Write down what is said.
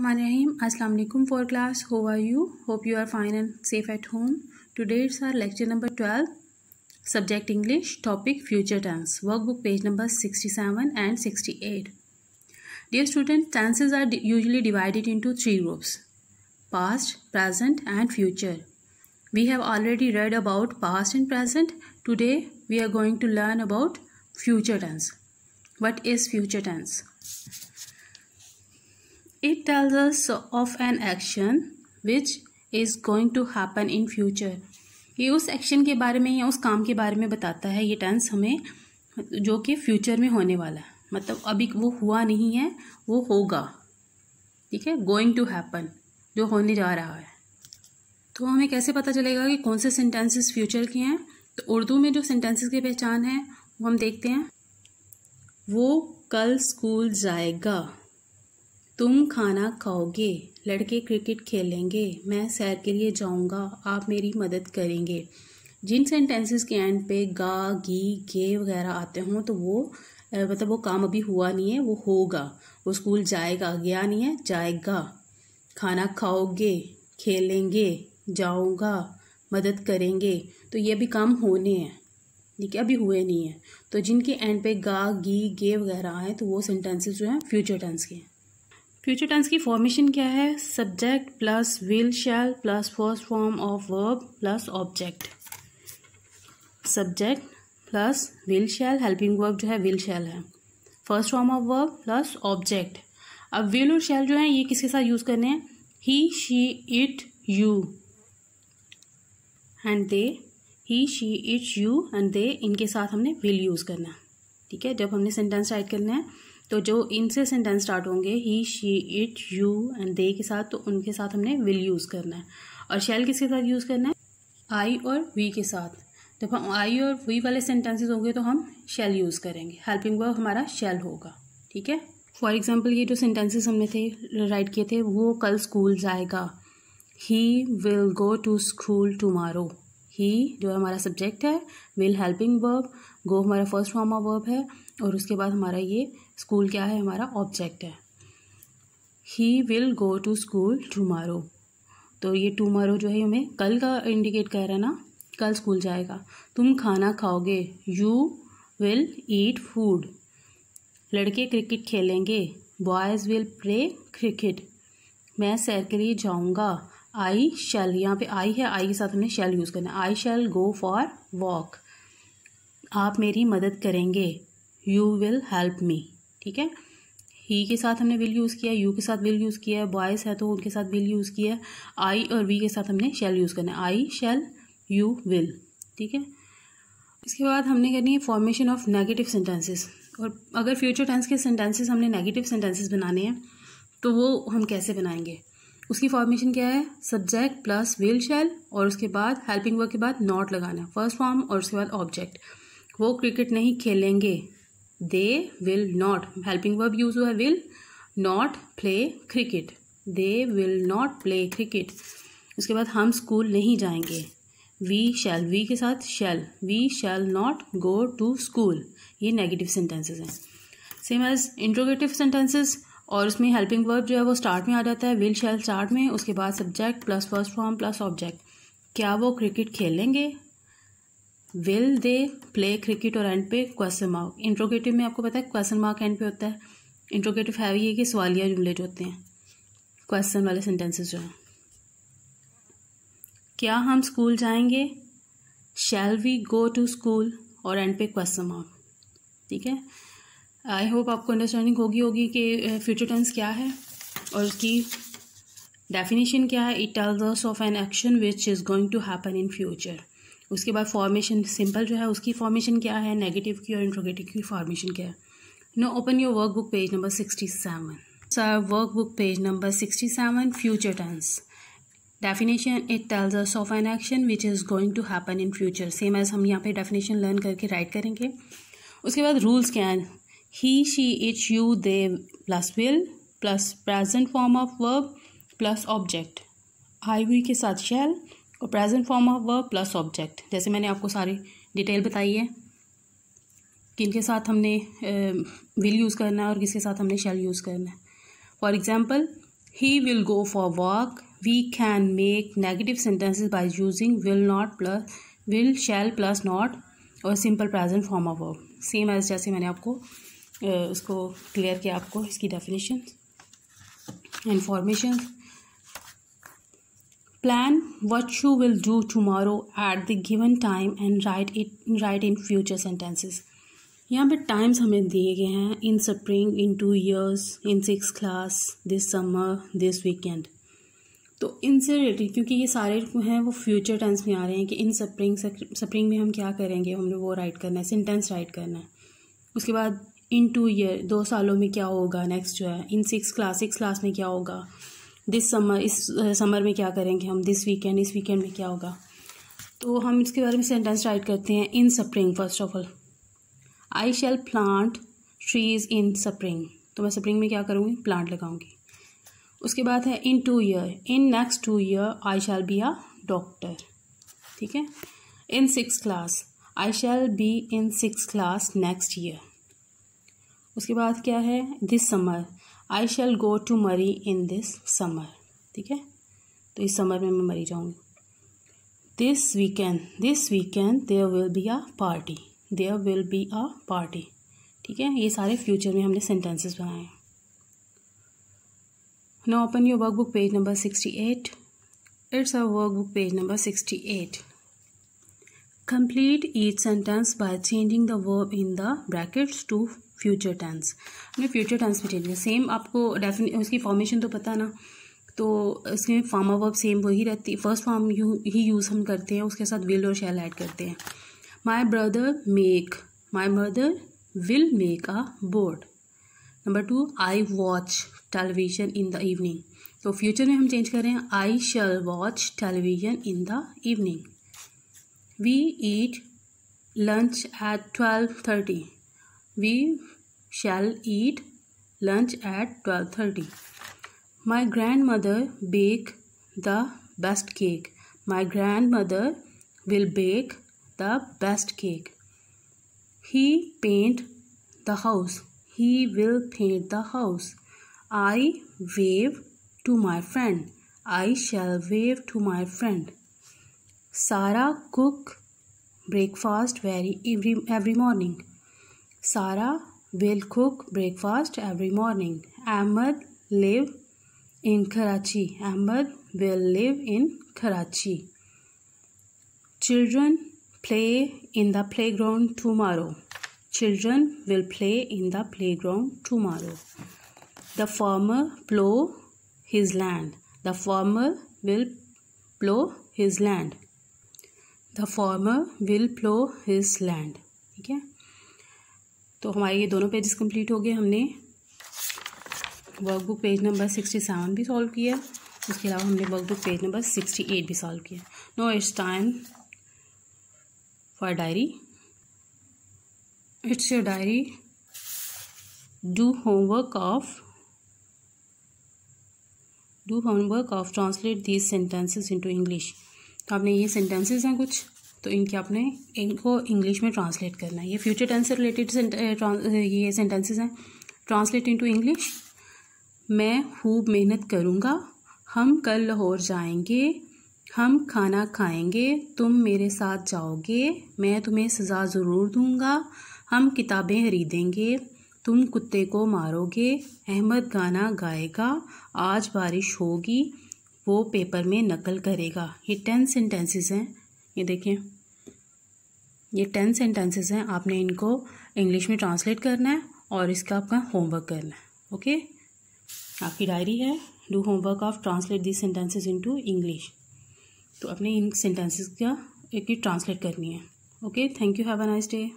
Bismillahirrahmanirrahim. Assalamu alaikum for class. How are you? Hope you are fine and safe at home. Today it's our lecture number 12. Subject English. Topic future tense. Workbook page number 67 and 68. Dear students, tenses are usually divided into three groups: past, present and future. We have already read about past and present. Today we are going to learn about future tense. What is future tense? It tells us of an action which is going to happen in future. ये उस action के बारे में या उस काम के बारे में बताता है ये टेंस हमें, जो कि फ्यूचर में होने वाला है, मतलब अभी वो हुआ नहीं है, वो होगा. ठीक है, गोइंग टू हैपन, जो होने जा रहा है. तो हमें कैसे पता चलेगा कि कौन से सेंटेंसेस फ्यूचर के हैं? तो उर्दू में जो सेंटेंसेस की पहचान है वो हम देखते हैं. वो कल स्कूल जाएगा, तुम खाना खाओगे, लड़के क्रिकेट खेलेंगे, मैं सैर के लिए जाऊंगा, आप मेरी मदद करेंगे. जिन सेंटेंसेस के एंड पे गा, गी, गे वगैरह आते हों तो वो मतलब वो काम अभी हुआ नहीं है, वो होगा. वो स्कूल जाएगा, गया नहीं है, जाएगा. खाना खाओगे, खेलेंगे, जाऊंगा, मदद करेंगे, तो ये भी काम होने हैं. ठीक है, अभी हुए नहीं है. तो जिनके एंड पे गा, गी, गे वगैरह आए तो वो सेंटेंसेस जो हैं फ्यूचर टेंस के हैं. फ्यूचर टेंस की फॉर्मेशन क्या है? Subject plus will shell plus first form of verb plus object. Subject plus will shell, helping verb जो है विल शैल है, first form of verb plus object. अब विल और शैल जो है ये किसके साथ यूज करने हैं? He, she, it, you and they. He, she, it, you and they, इनके साथ हमने विल यूज करना है. ठीक है, जब हमने सेंटेंस राइट करना है तो जो इनसे सेंटेंस स्टार्ट होंगे he, she, it, you and they के साथ, तो उनके साथ हमने विल यूज़ करना है. और शैल किसके साथ यूज़ करना है? आई और वी के साथ. जब हम आई और वी वाले सेंटेंसेस होंगे तो हम शैल यूज़ करेंगे, हेल्पिंग वर्ब हमारा शैल होगा. ठीक है, फॉर एग्जाम्पल ये जो सेंटेंसेस हमने राइट किए थे, वो कल स्कूल जाएगा. He will go to school tomorrow. He जो हमारा सब्जेक्ट है, विल हेल्पिंग वर्ब, गो हमारा फर्स्ट फॉर्म ऑफ वर्ब है, और उसके बाद हमारा ये स्कूल क्या है? हमारा ऑब्जेक्ट है. He will go to school tomorrow. तो ये टुमारो जो है हमें कल का इंडिकेट कर रहा है ना, कल स्कूल जाएगा. तुम खाना खाओगे, यू विल ईट फूड. लड़के क्रिकेट खेलेंगे, बॉयज़ विल प्ले क्रिकेट. मैं सैर के लिए जाऊंगा, आई शैल, यहाँ पे आई है, आई के साथ हमने शैल यूज़ करना है. आई शैल गो फॉर वॉक. आप मेरी मदद करेंगे, यू विल हेल्प मी. ठीक है, ही के साथ हमने विल यूज़ किया, यू के साथ विल यूज़ किया, बॉयज़ है तो उनके साथ विल यूज़ किया. आई और वी के साथ हमने शैल यूज़ करना है, आई शैल, यू विल. ठीक है, इसके बाद हमने करनी है फॉर्मेशन ऑफ नेगेटिव सेंटेंसेस. और अगर फ्यूचर टेंस के सेंटेंसेस हमने नेगेटिव सेंटेंसेस बनाने हैं तो वो हम कैसे बनाएंगे? उसकी फॉर्मेशन क्या है? सब्जेक्ट प्लस विल शैल और उसके बाद हेल्पिंग वर्ब के बाद नॉट लगाना है, फर्स्ट फॉर्म, और उसके बाद ऑब्जेक्ट. वो क्रिकेट नहीं खेलेंगे, they will not, helping verb use हुआ है will, not play cricket, they will not play cricket. उसके बाद हम स्कूल नहीं जाएंगे, वी शैल, वी के साथ shall, we shall not go to school. ये नेगेटिव सेंटेंसेस हैं. सेम एज इंट्रोगेटिव सेंटेंसेस, और उसमें हेल्पिंग वर्ब जो है वो स्टार्ट में आ जाता है, विल शैल स्टार्ट में, उसके बाद subject plus first form plus object. क्या वो क्रिकेट खेलेंगे? विल दे प्ले क्रिकेट, और एंड पे क्वेश्चन मार्क. इंट्रोगेटिव में आपको पता है क्वेश्चन मार्क एंड पे होता है. इंट्रोगेटिव है ये कि सवालिया जुमले जो होते हैं, क्वेश्चन वाले सेंटेंसेस जो हैं. क्या हम स्कूल जाएंगे? Shall we go to school, और एंड पे क्वेश्चन मार्क. ठीक है, आई होप आपको अंडरस्टैंडिंग होगी कि फ्यूचर टेंस क्या है और उसकी डेफिनेशन क्या है. It tells us of an action which is going to happen in future. उसके बाद फॉर्मेशन सिंपल जो है उसकी फॉर्मेशन क्या है, नेगेटिव की और इंट्रोगेटिव की फॉर्मेशन क्या है. Now open your workbook page number 67. Sir workbook page number 67, future tense. Definition, it tells us of an action which is going to happen in future. Same as हम यहाँ पे definition learn करके right करेंगे. उसके बाद rules क्या हैं? He, she, it, you, they plus will plus present form of verb plus object. I, we के साथ शैल और present form of verb plus object. जैसे मैंने आपको सारी डिटेल बताई है किनके साथ हमने विल यूज़ करना है और किसके साथ हमने शैल यूज़ करना है. For example, he will go for walk. We can make negative sentences by using will not plus will, shall plus not और simple present form of verb. Same as जैसे मैंने आपको उसको क्लियर किया आपको इसकी definition information. Plan what you will do tomorrow at the given time and write in future sentences. यहाँ पे टाइम्स हमें दिए गए हैं. In spring, in 2 years, in 6th class, this summer, this weekend. तो इनसे रिलेटेड क्योंकि ये सारे हैं वो फ्यूचर टेंस में आ रहे हैं कि इन स्प्रिंग में हम क्या करेंगे, हमने वो राइट करना है, सेंटेंस राइट करना है. उसके बाद इन 2 year 2 सालों में क्या होगा, नेक्स्ट जो है इन 6th क्लास में क्या होगा, दिस समर इस समर में क्या करेंगे हम, दिस वीकेंड इस वीकेंड में क्या होगा. तो हम इसके बारे में सेंटेंस राइट करते हैं. In spring first of all I shall plant trees in spring. तो मैं स्प्रिंग में क्या करूँगी, प्लांट लगाऊंगी. उसके बाद है in 2 year, in next 2 year I shall be a doctor. ठीक है. In 6th class I shall be in 6th class next year. उसके बाद क्या है, this summer I shall go to Murree in this summer. ठीक है. तो इस समर में मैं मरी जाऊँगी. This weekend there will be a party. There will be a party. ठीक है. ये सारे फ्यूचर में हमने सेंटेंसेस बनाए. Now open your workbook page number 68. It's a workbook page number 68. Complete each sentence by changing the verb in the brackets to future tense. हमने future tense में change किया. सेम आपको उसकी फॉर्मेशन तो पता ना, तो इसमें फॉर्म ऑफ वर्ब सेम वही रहती है. फर्स्ट फॉर्म ही यूज़ हम करते हैं, उसके साथ विल और शैल ऐड करते हैं. My mother will make a board. Number 2 I watch television in the evening. तो फ्यूचर में हम चेंज कर रहे हैं. I shall watch television in the evening. We eat lunch at 12:30. We shall eat lunch at 12:30. My grandmother bake the best cake. My grandmother will bake the best cake. He paint the house. He will paint the house. I wave to my friend. I shall wave to my friend. Sarah cook breakfast every morning. Sarah will cook breakfast every morning. Ahmed live in Karachi. Ahmed will live in Karachi. Children play in the playground tomorrow. Children will play in the playground tomorrow. The farmer plow his land. The farmer will plow his land. The farmer will plow his land. ठीक है. तो हमारे ये दोनों pages complete हो गए. हमने workbook page number 67 भी सॉल्व किया. उसके अलावा हमने वर्कबुक पेज नंबर 68 भी सॉल्व किया. Now it's time for diary. It's your diary. Do homework of translate these sentences into English. तो आपने ये सेंटेंसेस हैं कुछ, तो इनको इंग्लिश में ट्रांसलेट करना है. ये फ्यूचर टेंस से रिलेटेड ये सेंटेंसेस हैं. Translate into English. मैं खूब मेहनत करूँगा. हम कल लाहौर जाएंगे. हम खाना खाएंगे. तुम मेरे साथ जाओगे. मैं तुम्हें सज़ा ज़रूर दूँगा. हम किताबें खरीदेंगे. तुम कुत्ते को मारोगे. अहमद गाना गाएगा. आज बारिश होगी. वो पेपर में नकल करेगा. ये 10 सेंटेंसेस हैं. ये देखें, ये 10 सेंटेंसेस हैं. आपने इनको इंग्लिश में ट्रांसलेट करना है और इसका आपका होमवर्क करना है. ओके. आपकी डायरी है. Do homework of translate this sentences into English. तो अपने इन सेंटेंसेस का एक ट्रांसलेट करनी है. Okay. Thank you. Have a nice day.